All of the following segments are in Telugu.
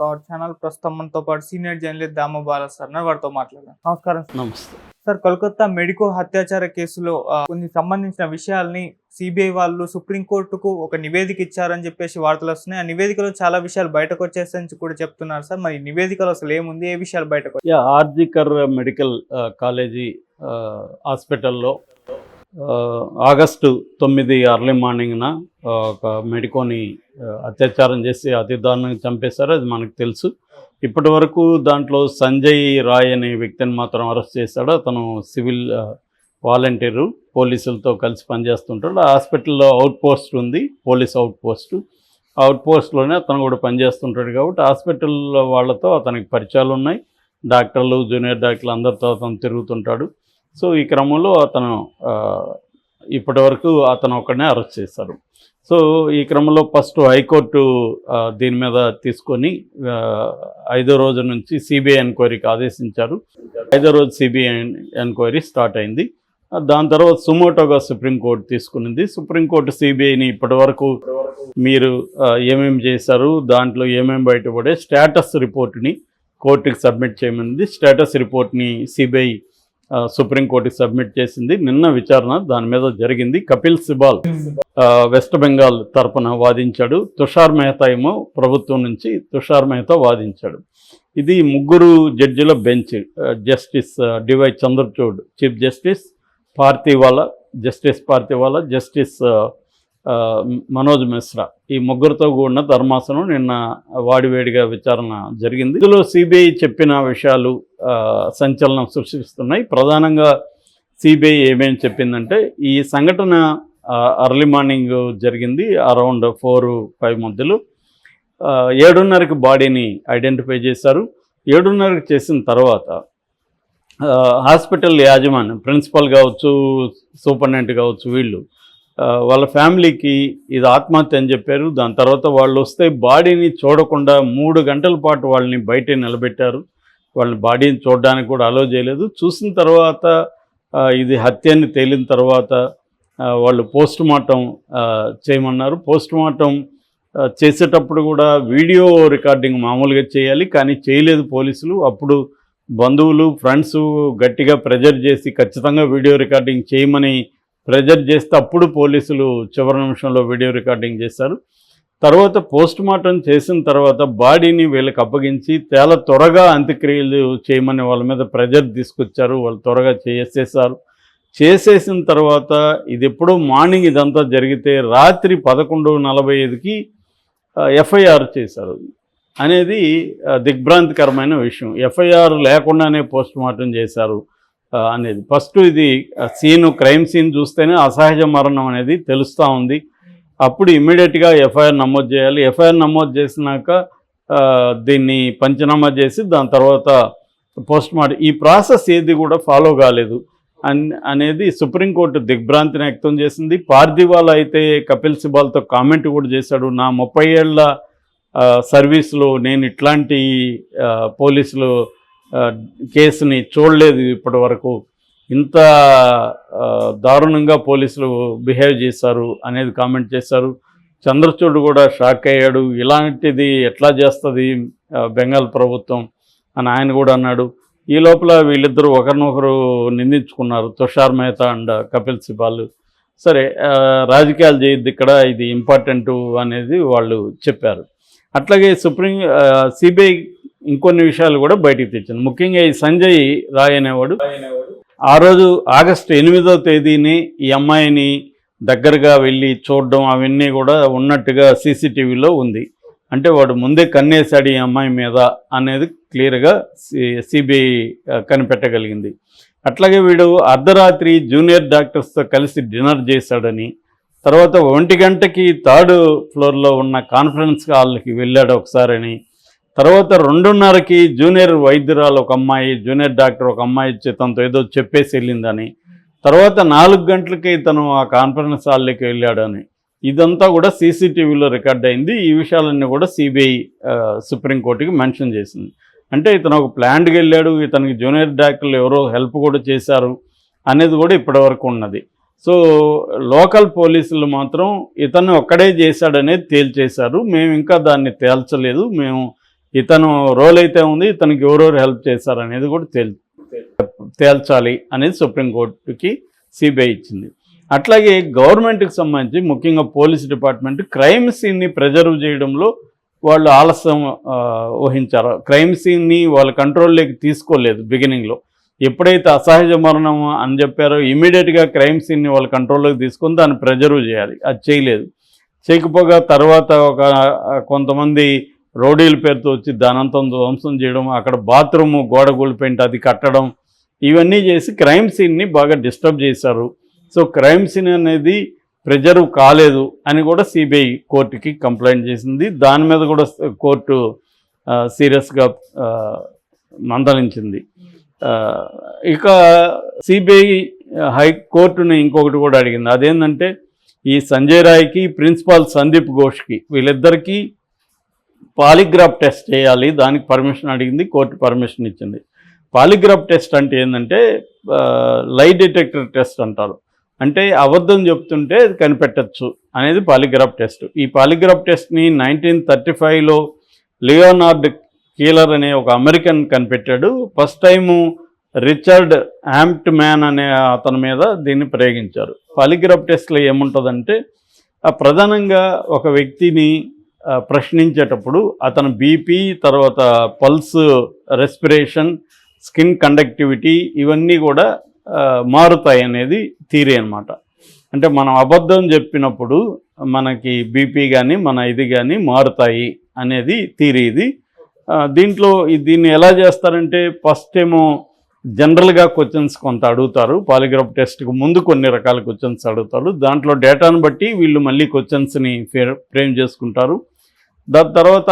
పవర్ ఛానల్ ప్రస్తుతం మనతో పాటు సీనియర్ జర్నలిస్ట్ దామ బాల సార్ ఉన్నారు. వారితో మాట్లాడదాం. నమస్కారం సార్. నమస్తే సార్, కోల్కతా మెడికో హత్యాచార కేసులో కొన్ని సంబంధించిన విషయాల్ని సిబిఐ వాళ్ళు సుప్రీంకోర్టుకు ఒక నివేదిక ఇచ్చారని చెప్పేసి వార్తలు వస్తున్నాయి. ఆ నివేదికలో చాలా విషయాలు బయటకు వచ్చేస్తాయని కూడా చెప్తున్నారు సార్. మరి నివేదికలో అసలు ఏముంది, ఏ విషయాలు బయటకు ఆర్జికర్ మెడికల్ కాలేజీ హాస్పిటల్లో ఆగస్టు 9 అర్లీ మార్నింగ్న ఒక మెడికోని అత్యాచారం చేసి అతి దారుణంగా చంపేశారు. అది మనకు తెలుసు. ఇప్పటి వరకు దాంట్లో సంజయ్ రాయ్ అనే వ్యక్తిని మాత్రం అరెస్ట్ చేశాడు. అతను సివిల్ వాలంటీరు, పోలీసులతో కలిసి పనిచేస్తుంటాడు. ఆ హాస్పిటల్లో అవుట్ పోస్ట్ ఉంది, పోలీస్ అవుట్ పోస్ట్లోనే అతను కూడా పనిచేస్తుంటాడు. కాబట్టి హాస్పిటల్ వాళ్ళతో అతనికి పరిచయాలు ఉన్నాయి. డాక్టర్లు, జూనియర్ డాక్టర్లు అందరితో అతను తిరుగుతుంటాడు. సో ఈ క్రమంలో అతను ఇప్పటి వరకు అతను ఒక్కడనే అరెస్ట్ చేశారు. సో ఈ క్రమంలో ఫస్ట్ హైకోర్టు దీని మీద తీసుకొని 5వ రోజు నుంచి సిబిఐ ఎంక్వైరీకి ఆదేశించారు. 5వ రోజు సిబిఐ ఎంక్వైరీ స్టార్ట్ అయింది. దాని తర్వాత సుమోటోగా సుప్రీంకోర్టు తీసుకునింది. సుప్రీంకోర్టు సిబిఐని ఇప్పటి వరకు మీరు ఏమేమి చేశారు, దాంట్లో ఏమేమి బయటపడే స్టేటస్ రిపోర్ట్ని కోర్టుకి సబ్మిట్ చేయమనింది. స్టేటస్ రిపోర్ట్ని సిబిఐ సుప్రీంకోర్టుకి సబ్మిట్ చేసింది. నిన్న విచారణ దాని మీద జరిగింది. కపిల్ సిబాల్ వెస్ట్ బెంగాల్ తరపున వాదించాడు. తుషార్ మెహతా ఏమో ప్రభుత్వం నుంచి తుషార్ మెహతా వాదించాడు. ఇది 3 జడ్జిల bench. Justice D Y Chandrachud chief justice, justice Pardiwala, justice Manoj Mishra, ఈ 3తో కూడిన ధర్మాసనం నిన్న వాడివేడిగా విచారణ జరిగింది. ఇందులో సిబిఐ చెప్పిన విషయాలు సంచలనం సృష్టిస్తున్నాయి. ప్రధానంగా సిబిఐ ఏమేమి చెప్పిందంటే, ఈ సంఘటన అర్లీ మార్నింగ్ జరిగింది. అరౌండ్ 4-5 మధ్యలో 7:30కి బాడీని ఐడెంటిఫై చేశారు. 7:30కి చేసిన తర్వాత హాస్పిటల్ యాజమాన్యం, ప్రిన్సిపల్ కావచ్చు, సూపరింటెండెంట్ కావచ్చు, వీళ్ళు వాళ్ళ ఫ్యామిలీకి ఇది ఆత్మహత్య అని చెప్పారు. దాని తర్వాత వాళ్ళు వస్తే బాడీని చూడకుండా 3 గంటల పాటు వాళ్ళని బయటే నిలబెట్టారు. వాళ్ళని బాడీని చూడడానికి కూడా అలో చేయలేదు. చూసిన తర్వాత ఇది హత్య అని తేలిన తర్వాత వాళ్ళు పోస్ట్మార్టం చేయమన్నారు. పోస్ట్మార్టం చేసేటప్పుడు కూడా వీడియో రికార్డింగ్ మామూలుగా చేయాలి, కానీ చేయలేదు పోలీసులు. అప్పుడు బంధువులు, ఫ్రెండ్స్ గట్టిగా ప్రెజర్ చేసి ఖచ్చితంగా వీడియో రికార్డింగ్ చేయమని ప్రెజర్ చేస్తే అప్పుడు పోలీసులు చివరి నిమిషంలో వీడియో రికార్డింగ్ చేశారు. తర్వాత పోస్ట్మార్టం చేసిన తర్వాత బాడీని వీళ్ళకి అప్పగించి చాలా త్వరగా అంత్యక్రియలు చేయమని వాళ్ళ మీద ప్రెజర్ తీసుకొచ్చారు. వాళ్ళు త్వరగా చేసేసిన తర్వాత ఇది ఎప్పుడో మార్నింగ్ ఇదంతా జరిగితే రాత్రి 11:45కి ఎఫ్ఐఆర్ చేశారు అనేది దిగ్భ్రాంతికరమైన విషయం. ఎఫ్ఐఆర్ లేకుండానే పోస్ట్మార్టం చేశారు అనేది. ఫస్ట్ ఇది క్రైమ్ సీన్ చూస్తేనే అసహజ మరణం అనేది తెలుస్తూ ఉంది. అప్పుడు ఇమ్మీడియట్గా ఎఫ్ఐఆర్ నమోదు చేయాలి. ఎఫ్ఐఆర్ నమోదు చేసినాక దీన్ని పంచనామా చేసి దాని తర్వాత పోస్ట్మార్టం, ఈ ప్రాసెస్ ఏది కూడా ఫాలో కాలేదు అనేది సుప్రీంకోర్టు దిగ్భ్రాంతిని వ్యక్తం చేసింది. పార్థివాలా అయితే కపిల్ సిబాల్తో కామెంట్ కూడా చేశాడు. నా 30 ఏళ్ల సర్వీస్లో నేను ఇట్లాంటి పోలీసులు కేసుని చూడలేదు ఇప్పటి వరకు, ఇంత దారుణంగా పోలీసులు బిహేవ్ చేశారు అనేది కామెంట్ చేశారు. చంద్రచూడ్ కూడా షాక్ అయ్యాడు. ఇలాంటిది ఎట్లా చేస్తుంది బెంగాల్ ప్రభుత్వం అని ఆయన కూడా అన్నాడు. ఈ లోపల వీళ్ళిద్దరూ ఒకరినొకరు నిందించుకున్నారు, తుషార్ మెహతా అండ్ కపిల్ సిబాల్. సరే, రాజకీయాలు చేయొద్దు ఇక్కడ, ఇది ఇంపార్టెంట్ అనేది వాళ్ళు చెప్పారు. అట్లాగే సిబిఐ ఇంకొన్ని విషయాలు కూడా బయటికి తెచ్చింది. ముఖ్యంగా ఈ సంజయ్ రాయ్ అనేవాడు ఆ రోజు ఆగస్టు 8వ తేదీని ఈ అమ్మాయిని దగ్గరగా వెళ్ళి చూడడం అవన్నీ కూడా ఉన్నట్టుగా సీసీటీవీలో ఉంది. అంటే వాడు ముందే కన్నేశాడు ఈ అమ్మాయి మీద అనేది క్లియర్గా సిబిఐ కనిపెట్టగలిగింది. అట్లాగే వీడు అర్ధరాత్రి జూనియర్ డాక్టర్స్తో కలిసి డిన్నర్ చేశాడని, తర్వాత 1 గంటకి 3rd ఫ్లోర్లో ఉన్న కాన్ఫరెన్స్ హాల్కి వెళ్ళాడు ఒకసారని, తర్వాత 2:30కి జూనియర్ వైద్యురాలు ఒక అమ్మాయి, జూనియర్ డాక్టర్ ఒక అమ్మాయి తనతో ఏదో చెప్పేసి వెళ్ళిందని, తర్వాత 4 గంటలకి తను ఆ కాన్ఫరెన్స్ హాల్లోకి వెళ్ళాడని, ఇదంతా కూడా సీసీటీవీలో రికార్డ్ అయింది. ఈ విషయాలన్నీ కూడా సిబిఐ సుప్రీంకోర్టుకి మెన్షన్ చేసింది. అంటే ఇతను ఒక ప్లాన్కి వెళ్ళాడు, ఇతనికి జూనియర్ డాక్టర్లు ఎవరో హెల్ప్ కూడా చేశారు అనేది కూడా ఇప్పటివరకు ఉన్నది. సో లోకల్ పోలీసులు మాత్రం ఇతను ఒక్కడే చేశాడనేది తేల్చేశారు. మేము ఇంకా దాన్ని తేల్చలేదు, మేము ఇతను రోల్ అయితే ఉంది, ఇతనికి ఎవరెవరు హెల్ప్ చేశారనేది కూడా తేల్చాలి అనేది సుప్రీంకోర్టుకి సిబిఐ ఇచ్చింది. అట్లాగే గవర్నమెంట్కి సంబంధించి ముఖ్యంగా పోలీస్ డిపార్ట్మెంట్ క్రైమ్ సీన్ని ప్రిజర్వ్ చేయడంలో వాళ్ళు ఆలస్యం వహించారు. క్రైమ్ సీన్ని వాళ్ళ కంట్రోల్లోకి తీసుకోలేదు. బిగినింగ్లో ఎప్పుడైతే అసహజ మరణం అని చెప్పారో ఇమీడియట్గా క్రైమ్ సీన్ని వాళ్ళ కంట్రోల్లోకి తీసుకొని దాన్ని ప్రిజర్వ్ చేయాలి. అది చేయలేదు. చేయకపోగా తర్వాత కొంతమంది రౌడీల పేరుతో వచ్చి దానంతా ధ్వంసం చేయడం, అక్కడ బాత్రూము గోడ కూలిపోయింటే అది కట్టడం, ఇవన్నీ చేసి క్రైమ్ సీన్ని బాగా డిస్టర్బ్ చేశారు. సో క్రైమ్ సీన్ అనేది ప్రిజర్వ్ కాలేదు అని కూడా సిబిఐ కోర్టుకి కంప్లైంట్ చేసింది. దాని మీద కూడా కోర్టు సీరియస్గా మందలించింది. ఇక సిబిఐ హైకోర్టుని ఇంకొకటి కూడా అడిగింది. అదేంటంటే ఈ సంజయ్ రాయ్కి ప్రిన్సిపాల్ సందీప్ ఘోష్కి వీళ్ళిద్దరికీ పాలిగ్రాఫ్ టెస్ట్ చేయాలి, దానికి పర్మిషన్ అడిగింది. కోర్టు పర్మిషన్ ఇచ్చింది. పాలిగ్రాఫ్ టెస్ట్ అంటే ఏంటంటే లై డిటెక్టర్ టెస్ట్ అంటారు. అంటే అబద్ధం చెప్తుంటే కనిపెట్టచ్చు అనేది పాలిగ్రాఫ్ టెస్ట్. ఈ పాలిగ్రాఫ్ టెస్ట్ని 1935లో లియోనార్డ్ కీలర్ అనే ఒక అమెరికన్ కనిపెట్టాడు. ఫస్ట్ టైము రిచర్డ్ హాంప్ట్మ్యాన్ అనే అతని మీద దీన్ని ప్రయోగించారు. పాలిగ్రాఫ్ టెస్ట్లో ఏముంటుందంటే ప్రధానంగా ఒక వ్యక్తిని ప్రశ్నించేటప్పుడు అతను బీపీ, తర్వాత పల్స్, రెస్పిరేషన్, స్కిన్ కండక్టివిటీ ఇవన్నీ కూడా మారుతాయి అనేది థియరీ అనమాట. అంటే మనం అబద్ధం చెప్పినప్పుడు మనకి బీపీ కానీ మన ఇది కానీ మారుతాయి అనేది థియరీ ఇది. దీంట్లో దీన్ని ఎలా చేస్తారంటే ఫస్ట్ ఏమో జనరల్గా క్వశ్చన్స్ కొంత అడుగుతారు. పాలిగ్రాఫ్ టెస్ట్కి ముందు కొన్ని రకాల క్వశ్చన్స్ అడుగుతారు. దాంట్లో డేటాను బట్టి వీళ్ళు మళ్ళీ క్వశ్చన్స్ని ఫ్రేమ్ చేసుకుంటారు. దాని తర్వాత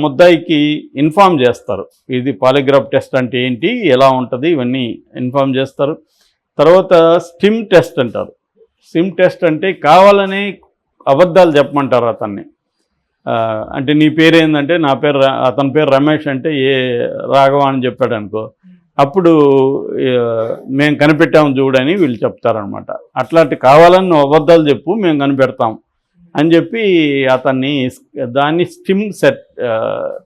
ముద్దాయికి ఇన్ఫామ్ చేస్తారు, ఇది పాలిగ్రాఫ్ టెస్ట్ అంటే ఏంటి, ఎలా ఉంటుంది, ఇవన్నీ ఇన్ఫామ్ చేస్తారు. తర్వాత స్టిమ్ టెస్ట్ అంటారు. స్టిమ్ టెస్ట్ అంటే కావాలని అబద్ధాలు చెప్పమంటారు అతన్ని. అంటే నీ పేరు ఏంటంటే నా పేరు అతని పేరు రమేష్ అంటే ఏ రాఘవ అని చెప్పాడు అనుకో, అప్పుడు మేము కనిపెట్టాము చూడని వీళ్ళు చెప్తారనమాట. అట్లాంటి కావాలని నువ్వు అబద్ధాలు చెప్పు, మేము కనిపెడతాం అని చెప్పి అతన్ని దాన్ని స్టిమ్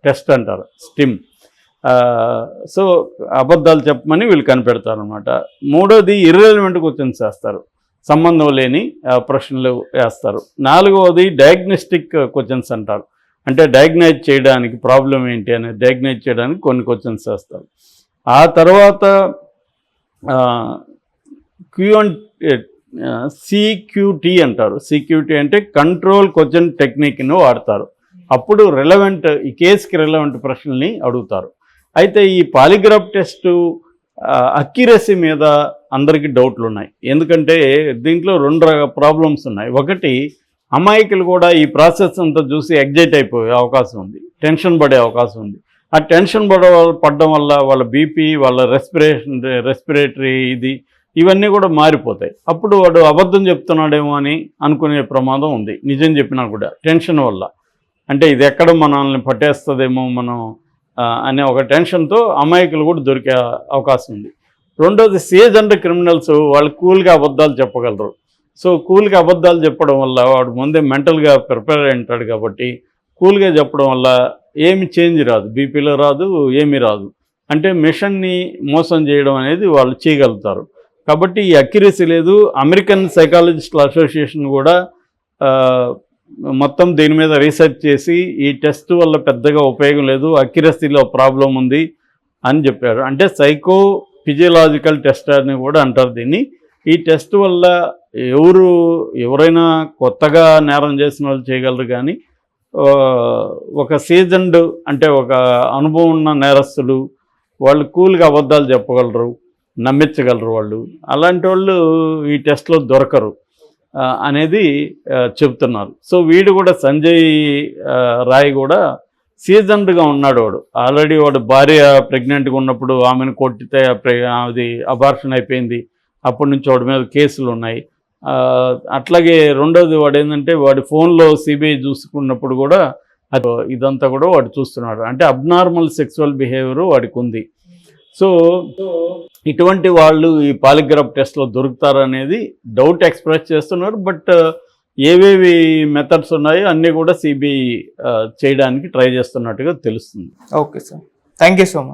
టెస్ట్ అంటారు. స్టిమ్. సో అబద్ధాలు చెప్పమని వీళ్ళు కనిపెడతారనమాట. మూడోది ఇర్రెలవెంట్ క్వశ్చన్స్ వేస్తారు, సంబంధం లేని ప్రశ్నలు వేస్తారు. నాలుగవది డయాగ్నోస్టిక్ క్వశ్చన్స్ అంటారు. అంటే డయాగ్నైజ్ చేయడానికి ప్రాబ్లం ఏంటి అనేది డయాగ్నైజ్ చేయడానికి కొన్ని క్వశ్చన్స్ వేస్తారు. ఆ తర్వాత సిక్యూటీ అంటారు. సిక్యూటీ అంటే కంట్రోల్ క్వశ్చన్ టెక్నిక్ను వాడతారు. అప్పుడు రెలవెంట్, ఈ కేసుకి రెలవెంట్ ప్రశ్నల్ని అడుగుతారు. అయితే ఈ పాలిగ్రాఫ్ టెస్టు అక్యురసీ మీద అందరికీ డౌట్లు ఉన్నాయి. ఎందుకంటే దీంట్లో రెండు ప్రాబ్లమ్స్ ఉన్నాయి. ఒకటి, అమాయకులు కూడా ఈ ప్రాసెస్ అంతా చూసి ఎగ్జైట్ అయిపోయే అవకాశం ఉంది, టెన్షన్ పడే అవకాశం ఉంది. ఆ టెన్షన్ పడడం వల్ల వాళ్ళ బీపీ, వాళ్ళ రెస్పిరేటరీ ఇవన్నీ కూడా మారిపోతాయి. అప్పుడు వాడు అబద్ధం చెప్తున్నాడేమో అని అనుకునే ప్రమాదం ఉంది, నిజం చెప్పినా కూడా టెన్షన్ వల్ల. అంటే ఇది ఎక్కడ మనల్ని పట్టేస్తుందేమో మనం అనే ఒక టెన్షన్తో అమాయకులు కూడా దొరికే అవకాశం ఉంది. రెండోది, సీజన్డ్ క్రిమినల్స్ వాళ్ళు కూల్గా అబద్ధాలు చెప్పగలరు. సో కూల్గా అబద్ధాలు చెప్పడం వల్ల వాడు ముందే మెంటల్గా ప్రిపేర్ అయి ఉంటాడు కాబట్టి కూల్గా చెప్పడం వల్ల ఏమి చేంజ్ రాదు, బీపీలో రాదు, ఏమీ రాదు. అంటే మిషన్ని మోసం చేయడం అనేది వాళ్ళు చేయగలుగుతారు. కాబట్టి ఈ అక్యురసీ లేదు. అమెరికన్ సైకాలజిస్టుల అసోసియేషన్ కూడా మొత్తం దీని మీద రీసెర్చ్ చేసి ఈ టెస్ట్ వల్ల పెద్దగా ఉపయోగం లేదు, అక్యురసీలో ప్రాబ్లం ఉంది అని చెప్పారు. అంటే సైకో ఫిజియలాజికల్ టెస్ట్ అని కూడా అంటారు దీన్ని. ఈ టెస్ట్ వల్ల ఎవరైనా కొత్తగా నేరం చేసిన వాళ్ళు చేయగలరు, కానీ ఒక సీజన్డ్ అంటే ఒక అనుభవం ఉన్న నేరస్తులు వాళ్ళు కూల్గా అబద్ధాలు చెప్పగలరు, నమ్మించగలరు వాళ్ళు. అలాంటి వాళ్ళు ఈ టెస్ట్లో దొరకరు అనేది చెప్తున్నారు. సో వీడు కూడా సంజయ్ రాయ్ కూడా సీజన్డ్గా ఉన్నాడు. వాడు ఆల్రెడీ వాడు భార్య ప్రెగ్నెంట్గా ఉన్నప్పుడు ఆమెను కొట్టితే అది అబార్షన్ అయిపోయింది. అప్పటి నుంచి వాడి మీద కేసులు ఉన్నాయి. అట్లాగే రెండోది వాడు ఏంటంటే వాడి ఫోన్లో సిబిఐ చూసుకున్నప్పుడు కూడా ఇదంతా కూడా వాడు చూస్తున్నాడు. అంటే అబ్నార్మల్ సెక్సువల్ బిహేవియర్ వాడికి ఉంది. సో ఇటువంటి వాళ్ళు ఈ పాలిగ్రాఫ్ టెస్ట్లో దొరుకుతారనేది డౌట్ ఎక్స్ప్రెస్ చేస్తున్నారు. బట్ ఏవేవి మెథడ్స్ ఉన్నాయో అన్నీ కూడా సిబిఐ చేయడానికి ట్రై చేస్తున్నట్టుగా తెలుస్తుంది. Okay sir, thank you so much.